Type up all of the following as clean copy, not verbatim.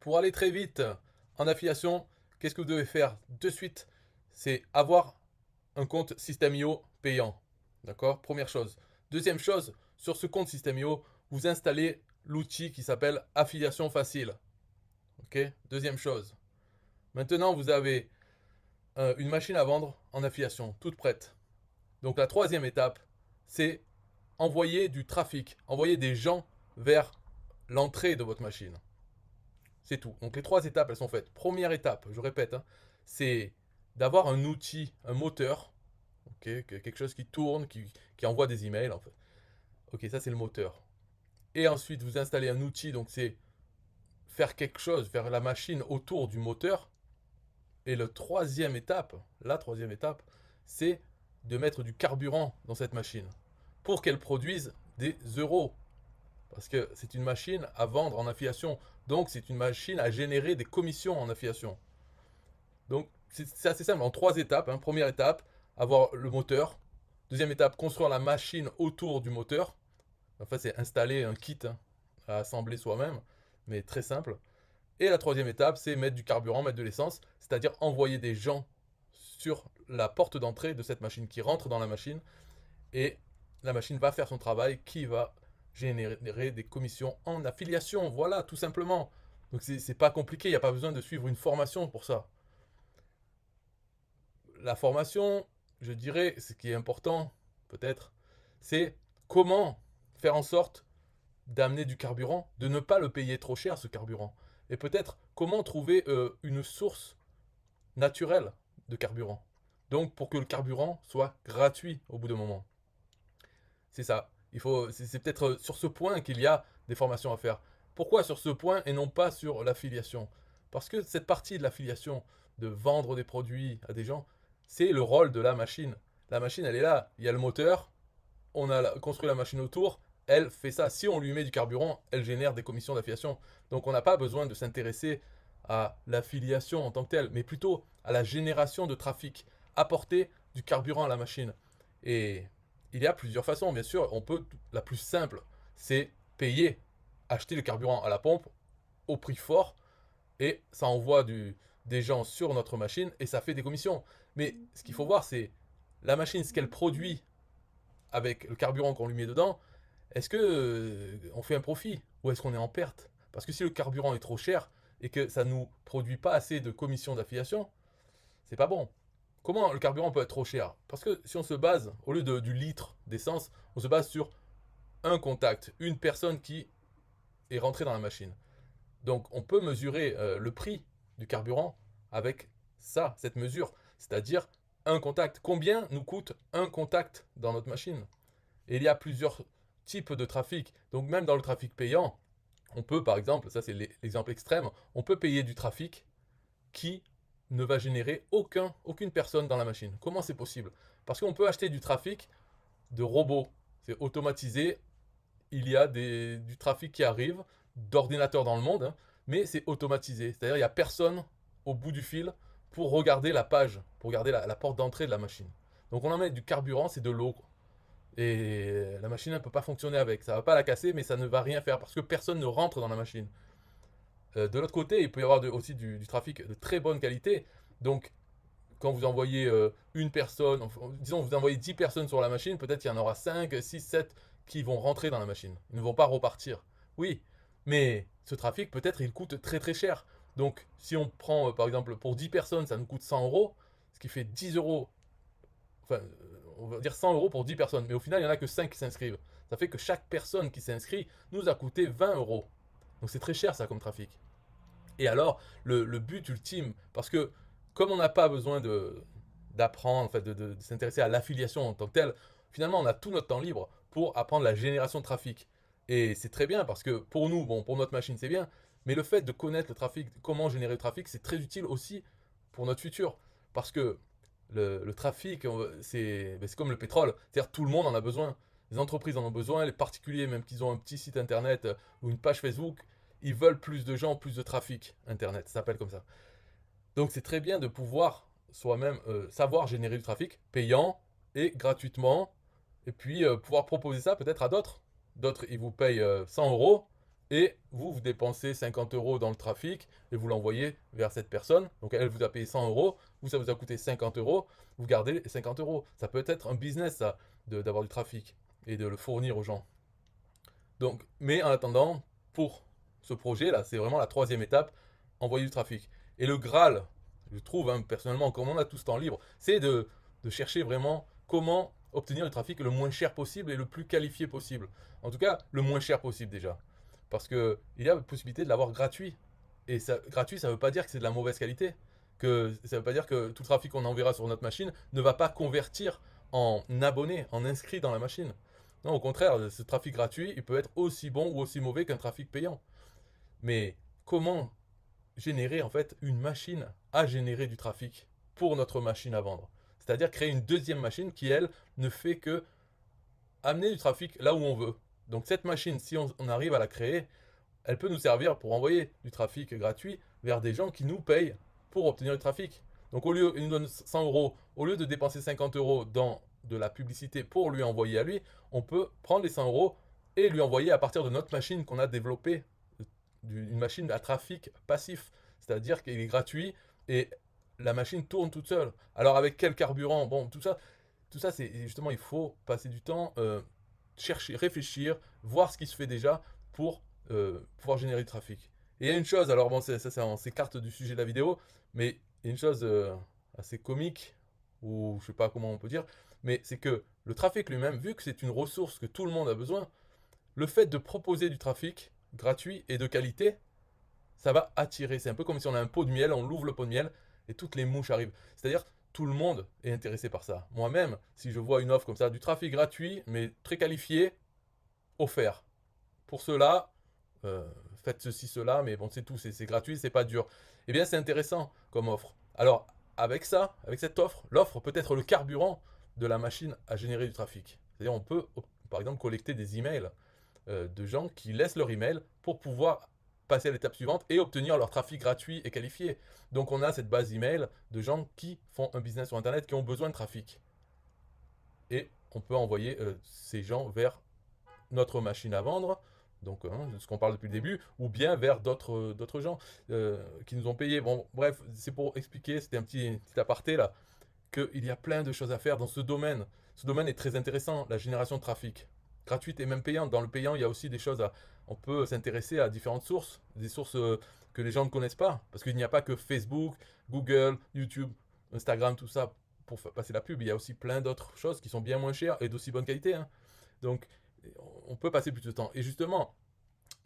Pour aller très vite en affiliation, qu'est-ce que vous devez faire de suite? C'est avoir un compte System.io payant. D'accord? Première chose. Deuxième chose, sur ce compte System.io, vous installez l'outil qui s'appelle Affiliation Facile. Ok? Deuxième chose. Maintenant, vous avez une machine à vendre en affiliation, toute prête. Donc la troisième étape, c'est envoyer du trafic, envoyer des gens vers l'entrée de votre machine. C'est tout. Donc les trois étapes, elles sont faites. Première étape, je répète, hein, c'est d'avoir un outil, un moteur, ok, quelque chose qui tourne, qui envoie des emails en fait. Ok, ça c'est le moteur. Et ensuite, vous installez un outil, donc c'est faire quelque chose, faire la machine autour du moteur. Et la troisième étape, c'est de mettre du carburant dans cette machine pour qu'elle produise des euros. Parce que c'est une machine à vendre en affiliation. Donc c'est une machine à générer des commissions en affiliation. Donc c'est assez simple, en trois étapes, hein. Première étape, avoir le moteur. Deuxième étape, construire la machine autour du moteur. Enfin, c'est installer un kit, hein, à assembler soi-même, mais très simple. Et la troisième étape, c'est mettre du carburant, mettre de l'essence, c'est-à-dire envoyer des gens sur la porte d'entrée de cette machine qui rentre dans la machine. Et la machine va faire son travail qui va générer des commissions en affiliation. Voilà, tout simplement. Donc c'est pas compliqué, il n'y a pas besoin de suivre une formation pour ça. La formation, je dirais, ce qui est important, peut-être, c'est comment faire en sorte d'amener du carburant, de ne pas le payer trop cher, ce carburant. Et peut-être comment trouver une source naturelle de carburant. Donc pour que le carburant soit gratuit au bout d'un moment. C'est ça. C'est peut-être sur ce point qu'il y a des formations à faire. Pourquoi sur ce point et non pas sur l'affiliation? Parce que cette partie de l'affiliation, de vendre des produits à des gens, c'est le rôle de la machine. La machine, elle est là. Il y a le moteur, on a construit la machine autour, elle fait ça. Si on lui met du carburant, elle génère des commissions d'affiliation. Donc on n'a pas besoin de s'intéresser à l'affiliation en tant que telle, mais plutôt à la génération de trafic, apporter du carburant à la machine. Et il y a plusieurs façons, bien sûr. La plus simple, c'est payer, acheter le carburant à la pompe au prix fort, et ça envoie des gens sur notre machine et ça fait des commissions. Mais ce qu'il faut voir, c'est la machine, ce qu'elle produit avec le carburant qu'on lui met dedans. Est-ce que on fait un profit ou est-ce qu'on est en perte? Parce que si le carburant est trop cher et que ça ne nous produit pas assez de commissions d'affiliation, c'est pas bon. Comment le carburant peut être trop cher? Parce que si on se base, au lieu du litre d'essence, on se base sur un contact, une personne qui est rentrée dans la machine. Donc on peut mesurer le prix du carburant avec ça, cette mesure, c'est-à-dire un contact. Combien nous coûte un contact dans notre machine? Et il y a plusieurs types de trafic. Donc même dans le trafic payant, on peut par exemple, ça c'est l'exemple extrême, on peut payer du trafic qui ne va générer aucune personne dans la machine. Comment c'est possible? Parce qu'on peut acheter du trafic de robots. C'est automatisé. Il y a du trafic qui arrive d'ordinateurs dans le monde, hein, mais c'est automatisé. C'est-à-dire il n'y a personne au bout du fil pour regarder la page, pour regarder la porte d'entrée de la machine. Donc on en met du carburant, c'est de l'eau. Et la machine ne peut pas fonctionner avec. Ça ne va pas la casser, mais ça ne va rien faire parce que personne ne rentre dans la machine. De l'autre côté, il peut y avoir aussi du trafic de très bonne qualité. Donc, quand vous envoyez une personne, disons vous envoyez 10 personnes sur la machine, peut-être qu'il y en aura 5, 6, 7 qui vont rentrer dans la machine. Ils ne vont pas repartir. Oui, mais ce trafic, peut-être, il coûte très très cher. Donc, si on prend, par exemple, pour 10 personnes, ça nous coûte 100 euros, ce qui fait 10 euros, enfin, on va dire 100 euros pour 10 personnes, mais au final, il n'y en a que 5 qui s'inscrivent. Ça fait que chaque personne qui s'inscrit nous a coûté 20 euros. Donc, c'est très cher ça comme trafic. Et alors, le but ultime, parce que comme on n'a pas besoin d'apprendre, en fait, de s'intéresser à l'affiliation en tant que telle, finalement, on a tout notre temps libre pour apprendre la génération de trafic. Et c'est très bien parce que pour nous, bon, pour notre machine, c'est bien, mais le fait de connaître le trafic, comment générer le trafic, c'est très utile aussi pour notre futur. Parce que le trafic, c'est comme le pétrole, c'est-à-dire tout le monde en a besoin. Les entreprises en ont besoin, les particuliers, même qu'ils ont un petit site internet ou une page Facebook, ils veulent plus de gens, plus de trafic internet, ça s'appelle comme ça. Donc c'est très bien de pouvoir soi-même savoir générer du trafic payant et gratuitement, et puis pouvoir proposer ça peut-être à d'autres. D'autres, ils vous payent 100 euros, et vous dépensez 50 euros dans le trafic et vous l'envoyez vers cette personne. Donc elle vous a payé 100 euros, vous ça vous a coûté 50 euros, vous gardez les 50 euros. Ça peut être un business ça, d'avoir du trafic et de le fournir aux gens. Donc, mais en attendant, pour ce projet-là, c'est vraiment la troisième étape, envoyer du trafic. Et le Graal, je trouve hein, personnellement, comme on a tout ce temps libre, c'est de chercher vraiment comment obtenir du trafic le moins cher possible et le plus qualifié possible. En tout cas, le moins cher possible déjà. Parce qu'il y a la possibilité de l'avoir gratuit. Et ça, gratuit, ça ne veut pas dire que c'est de la mauvaise qualité. Que, ça ne veut pas dire que tout trafic qu'on enverra sur notre machine ne va pas convertir en abonnés, en inscrits dans la machine. Non, au contraire, ce trafic gratuit, il peut être aussi bon ou aussi mauvais qu'un trafic payant. Mais comment générer en fait une machine à générer du trafic pour notre machine à vendre? C'est-à-dire créer une deuxième machine qui, elle, ne fait que amener du trafic là où on veut. Donc cette machine, si on arrive à la créer, elle peut nous servir pour envoyer du trafic gratuit vers des gens qui nous payent pour obtenir du trafic. Donc au lieu, il nous donne 100 euros, au lieu de dépenser 50 euros dans de la publicité pour lui envoyer à lui, on peut prendre les 100 euros et lui envoyer à partir de notre machine qu'on a développée, une machine à trafic passif, c'est-à-dire qu'il est gratuit et la machine tourne toute seule. Alors avec quel carburant? Bon, tout ça c'est justement, il faut passer du temps, chercher, réfléchir, voir ce qui se fait déjà pour pouvoir générer du trafic. Et il y a une chose, alors bon, ça on s'écarte du sujet de la vidéo, mais il y a une chose assez comique, ou je sais pas comment on peut dire, mais c'est que le trafic lui-même, vu que c'est une ressource que tout le monde a besoin, le fait de proposer du trafic gratuit et de qualité, ça va attirer. C'est un peu comme si on a un pot de miel, on l'ouvre le pot de miel et toutes les mouches arrivent. C'est-à-dire, tout le monde est intéressé par ça. Moi-même, si je vois une offre comme ça, du trafic gratuit, mais très qualifié, offert. Pour cela, faites ceci, cela, mais bon, c'est tout, c'est gratuit, c'est pas dur. Eh bien, c'est intéressant comme offre. Alors, avec ça, avec cette offre, l'offre peut être le carburant de la machine à générer du trafic. C'est-à-dire, on peut, par exemple, collecter des emails de gens qui laissent leur email pour pouvoir passer à l'étape suivante et obtenir leur trafic gratuit et qualifié. Donc, on a cette base email de gens qui font un business sur Internet, qui ont besoin de trafic. Et on peut envoyer ces gens vers notre machine à vendre, donc hein, ce qu'on parle depuis le début, ou bien vers d'autres gens qui nous ont payé. Bon, bref, c'est pour expliquer, c'était un petit aparté là, qu'il y a plein de choses à faire dans ce domaine. Ce domaine est très intéressant, la génération de trafic, gratuite et même payante. Dans le payant, il y a aussi des choses à... On peut s'intéresser à différentes sources, des sources que les gens ne connaissent pas, parce qu'il n'y a pas que Facebook, Google, YouTube, Instagram, tout ça pour passer la pub. Il y a aussi plein d'autres choses qui sont bien moins chères et d'aussi bonne qualité. Hein. Donc, on peut passer plus de temps. Et justement,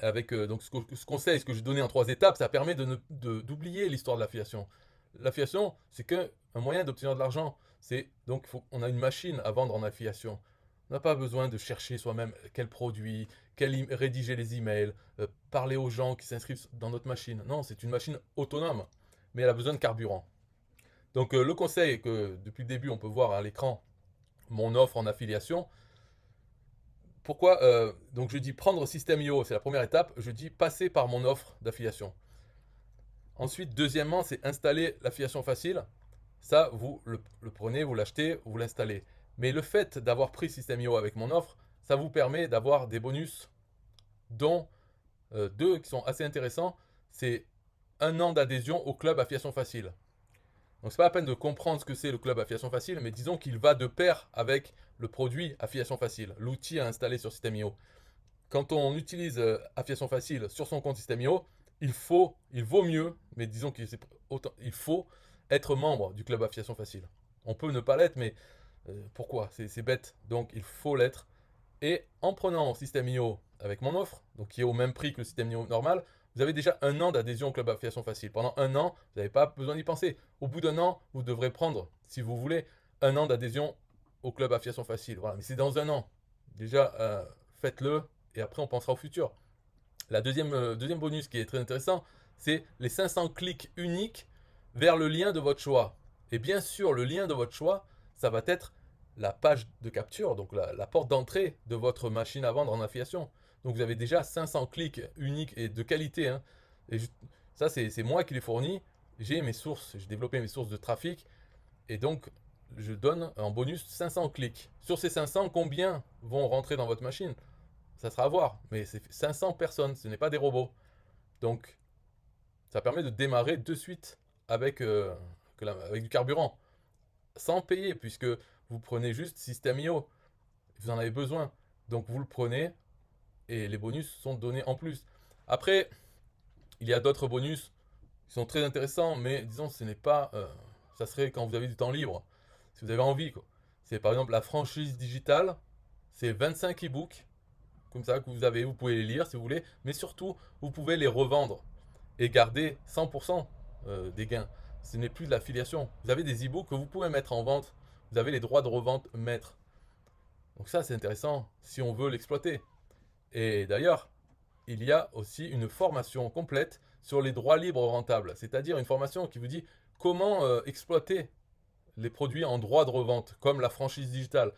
avec donc ce conseil, ce que j'ai donné en 3 étapes, ça permet d'oublier l'histoire de l'affiliation. L'affiliation, c'est qu'un moyen d'obtenir de l'argent. C'est donc on a une machine à vendre en affiliation. On n'a pas besoin de chercher soi-même quel produit, rédiger les emails, parler aux gens qui s'inscrivent dans notre machine. Non, c'est une machine autonome, mais elle a besoin de carburant. Donc le conseil que depuis le début on peut voir à l'écran, mon offre en affiliation, pourquoi donc je dis prendre System.io, c'est la première étape. Je dis passer par mon offre d'affiliation. Ensuite, deuxièmement, c'est installer l'affiliation facile. Ça, vous le prenez, vous l'achetez, vous l'installez. Mais le fait d'avoir pris System.io avec mon offre, ça vous permet d'avoir des bonus, dont deux qui sont assez intéressants. C'est 1 an d'adhésion au club affiliation facile. Donc c'est pas la peine de comprendre ce que c'est le club affiliation facile, mais disons qu'il va de pair avec le produit affiliation facile, l'outil à installer sur System.io. Quand on utilise affiliation facile sur son compte System.io, il vaut mieux, mais disons qu'il faut être membre du club affiliation facile. On peut ne pas l'être, mais pourquoi? C'est bête. Donc il faut l'être. Et en prenant System.io avec mon offre, donc qui est au même prix que le System.io normal, vous avez déjà 1 an d'adhésion au club affiliation facile. Pendant 1 an, vous n'avez pas besoin d'y penser. Au bout d'1 an, vous devrez prendre, si vous voulez, 1 an d'adhésion au club affiliation facile. Voilà, mais c'est dans 1 an. Déjà, faites-le et après on pensera au futur. La deuxième bonus qui est très intéressant, c'est les 500 clics uniques vers le lien de votre choix. Et bien sûr, le lien de votre choix, ça va être la page de capture, donc la porte d'entrée de votre machine à vendre en affiliation. Donc vous avez déjà 500 clics uniques et de qualité. Hein. Et ça, c'est moi qui les fournis. J'ai mes sources, j'ai développé mes sources de trafic. Et donc, je donne en bonus 500 clics. Sur ces 500, combien vont rentrer dans votre machine? ça sera à voir. Mais c'est 500 personnes, ce n'est pas des robots. Donc, ça permet de démarrer de suite avec, avec du carburant, sans payer, puisque vous prenez juste System.io. Vous en avez besoin. Donc, vous le prenez et les bonus sont donnés en plus. Après, il y a d'autres bonus qui sont très intéressants, mais disons, ce n'est pas. Ça serait quand vous avez du temps libre, si vous avez envie, quoi. C'est par exemple la franchise digitale, c'est 25 e-books, comme ça, que vous avez. Vous pouvez les lire si vous voulez, mais surtout, vous pouvez les revendre et garder 100% des gains. Ce n'est plus de l'affiliation. Vous avez des e-books que vous pouvez mettre en vente. Vous avez les droits de revente maîtres. Donc ça, c'est intéressant si on veut l'exploiter. Et d'ailleurs, il y a aussi une formation complète sur les droits libres rentables, c'est-à-dire une formation qui vous dit comment exploiter les produits en droit de revente, comme la franchise digitale.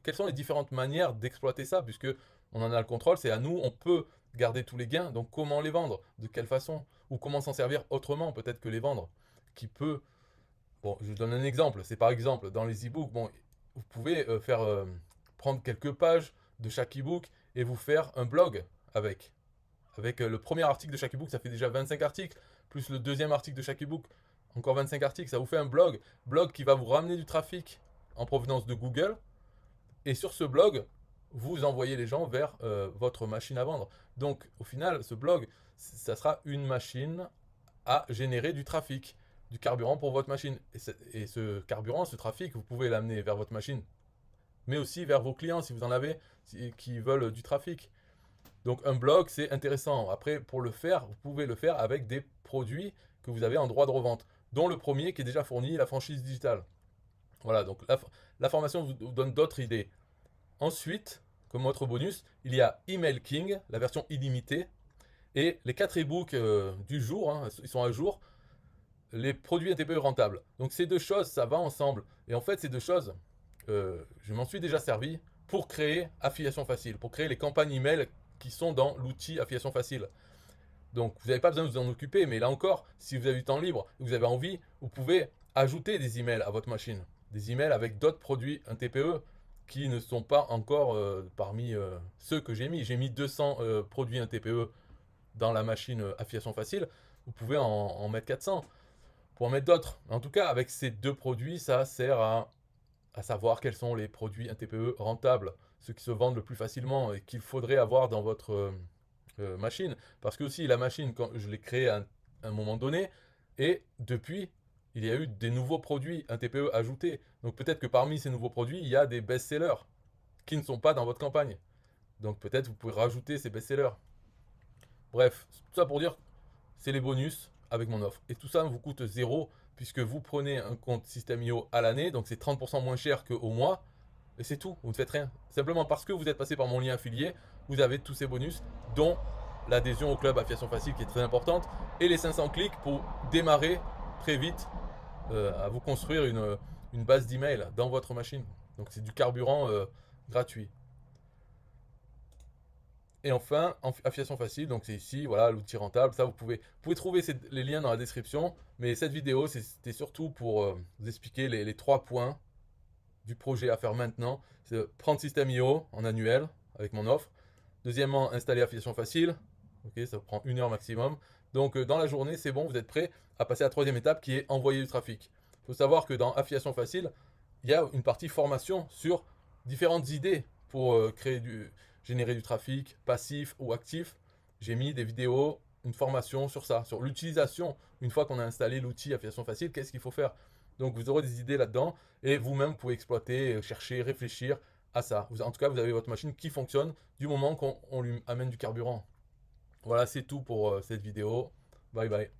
Quelles sont les différentes manières d'exploiter ça, puisque on en a le contrôle, c'est à nous, on peut garder tous les gains, donc comment les vendre, de quelle façon, ou comment s'en servir autrement peut-être que les vendre, qui peut... Bon, je vous donne un exemple, c'est par exemple dans les e-books, bon, vous pouvez prendre quelques pages de chaque e-book et vous faire un blog avec. Avec le premier article de chaque e-book, ça fait déjà 25 articles, plus le deuxième article de chaque e-book, encore 25 articles, ça vous fait un blog. Blog qui va vous ramener du trafic en provenance de Google. Et sur ce blog, vous envoyez les gens vers votre machine à vendre. Donc au final, ce blog, ça sera une machine à générer du trafic, du carburant pour votre machine. Et ce carburant, ce trafic, vous pouvez l'amener vers votre machine, mais aussi vers vos clients si vous en avez qui veulent du trafic. Donc un blog, c'est intéressant. Après, pour le faire, vous pouvez le faire avec des produits que vous avez en droit de revente, dont le premier qui est déjà fourni, la franchise digitale. Voilà, donc la formation vous donne d'autres idées. Ensuite, comme autre bonus, il y a Email King, la version illimitée, et les 4 e-books du jour, hein, ils sont à jour, les produits NTPE rentables. Donc ces deux choses, ça va ensemble. Et en fait, ces deux choses, je m'en suis déjà servi pour créer Affiliation Facile, pour créer les campagnes email qui sont dans l'outil Affiliation Facile. Donc vous n'avez pas besoin de vous en occuper, mais là encore, si vous avez du temps libre, vous avez envie, vous pouvez ajouter des emails à votre machine. Des emails avec d'autres produits, un TPE, qui ne sont pas encore parmi ceux que j'ai mis. J'ai mis 200 produits, un TPE dans la machine Affiliation Facile. Vous pouvez en mettre 400 pour en mettre d'autres. En tout cas, avec ces deux produits, ça sert à savoir quels sont les produits, un TPE rentables, ceux qui se vendent le plus facilement et qu'il faudrait avoir dans votre machine. Parce que aussi, la machine, quand je l'ai créée à un moment donné, et depuis, il y a eu des nouveaux produits, un TPE ajouté. Donc peut-être que parmi ces nouveaux produits, il y a des best-sellers qui ne sont pas dans votre campagne. Donc peut-être vous pouvez rajouter ces best-sellers. Bref, tout ça pour dire, c'est les bonus avec mon offre. Et tout ça vous coûte zéro, puisque vous prenez un compte System.io à l'année, donc c'est 30% moins cher qu'au mois. Et c'est tout, vous ne faites rien. Simplement parce que vous êtes passé par mon lien affilié, vous avez tous ces bonus, dont l'adhésion au club Affiliation Facile qui est très importante, et les 500 clics pour démarrer très vite à vous construire une base d'email dans votre machine. Donc c'est du carburant gratuit. Et enfin, Affiliation Facile, donc c'est ici, voilà, l'outil rentable. Ça, vous pouvez trouver les liens dans la description. Mais cette vidéo, c'était surtout pour vous expliquer les 3 points du projet à faire maintenant. C'est prendre System.io en annuel avec mon offre. Deuxièmement, installer Affiliation Facile. Ok, ça prend 1 heure maximum. Donc dans la journée, c'est bon, vous êtes prêt à passer à la 3e étape qui est envoyer du trafic. Il faut savoir que dans Affiliation Facile, il y a une partie formation sur différentes idées pour générer du trafic passif ou actif. J'ai mis des vidéos, une formation sur ça, sur l'utilisation. Une fois qu'on a installé l'outil Affiliation Facile, qu'est-ce qu'il faut faire? Donc vous aurez des idées là-dedans et vous-même pouvez exploiter, chercher, réfléchir à ça. En tout cas, vous avez votre machine qui fonctionne du moment qu'on lui amène du carburant. Voilà, c'est tout pour cette vidéo. Bye bye.